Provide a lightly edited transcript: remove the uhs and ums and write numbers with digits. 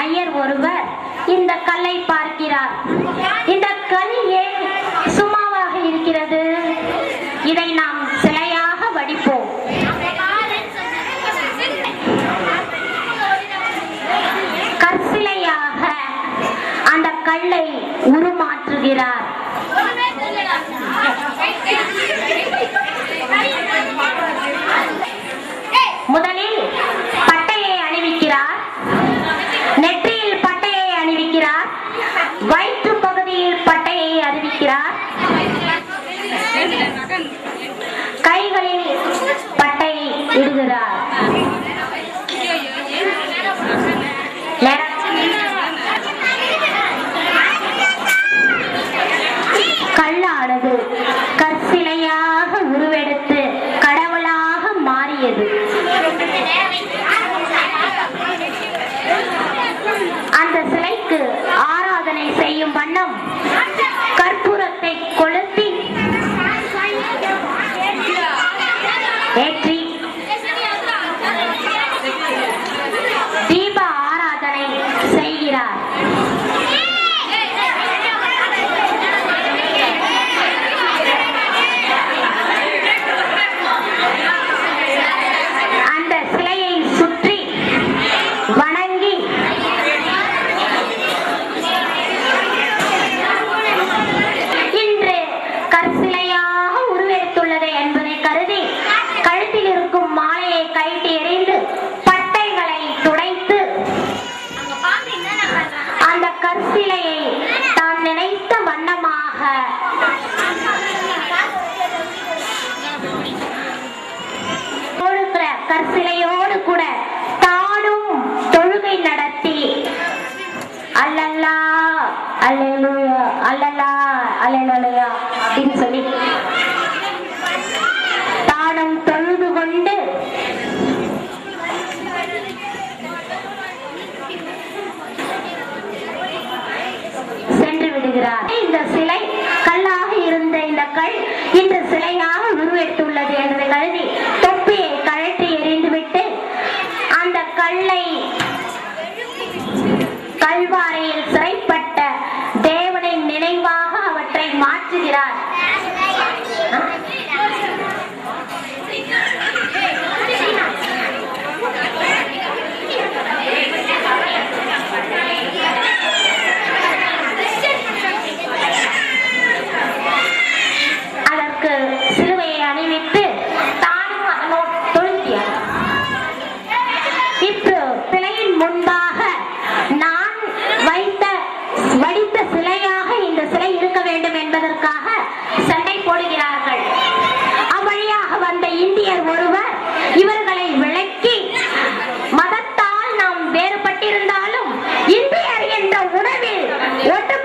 ஐயர் ஒருவர் இந்த கல்லை பார்க்கிறார். இந்த கல் ஏன் சும்மாவாக இருக்கிறது? இதை நாம் சிலையாக வடிப்போம். கற்சிலையாக அந்த கல்லை உருமாற்றுகிறார். முதலில் பட்டையை அணிவிக்கிறார், நெற்றியில் பட்டையை அணிவிக்கிறார், வயிற்று பகுதியில் பட்டையை அறிவிக்கிறார், கைகளில் பட்டையை இடுகிறார். கல்லானது கற்சிலையாக உருவெடுத்து கடவுளாக மாறியது. அந்த சிலைக்கு ஆராதனை செய்யும் வண்ணம் கற்பூரத்தை கொளுத்தி ஏற்றி தீப ஆராதனை செய்கிறார். அந்த சிலையை சுற்றி வணங்கி இன்று கற்சிலையாக உருவெடுத்துள்ளது என்பதை கருதி கழுத்தில் இருக்கும் மாலையை கழட்டி எறிந்து பட்டைகளை துடைத்து அந்த கற்சிலையை தான் நினைத்த வண்ணமாக கற்சிலையோடு கூட தானும் தொழுகை நடத்தி அல்லல்லா அல்லேலூயா அல்லல்லா அல்லேலூயா அப்படின்னு சொல்லி தானும் தொழுது கொண்டு சென்று விடுகிறார். இந்த சிலை கல்லாக இருந்த இந்த கல் இன்று சிலையாக உருவெடுத்துள்ளது என்பதை கருதி தொப்பியை கழட்டி எறிந்துவிட்டு அந்த கல்லை கல்வாரையில் சிறைப்பட்ட தேவனின் நினைவாக அவற்றை மாற்றுகிறார். அதற்கு சிலுவையை அணிவித்து தானும் அதனோடு தொழுகிறார். இப்போ சிலையின் முன்பாக நான் வடித்த சிலையாக இந்த சிலை இருக்க வேண்டும் என்பதற்காக சண்டை போடுகிறார்கள். அவ்வழியாக வந்த இந்தியர் ஒருவர் இவர்களை விளக்கி, மதத்தால் நாம் வேறுபட்டிருந்தாலும் இந்தியர் என்ற உணவில் ஒன்று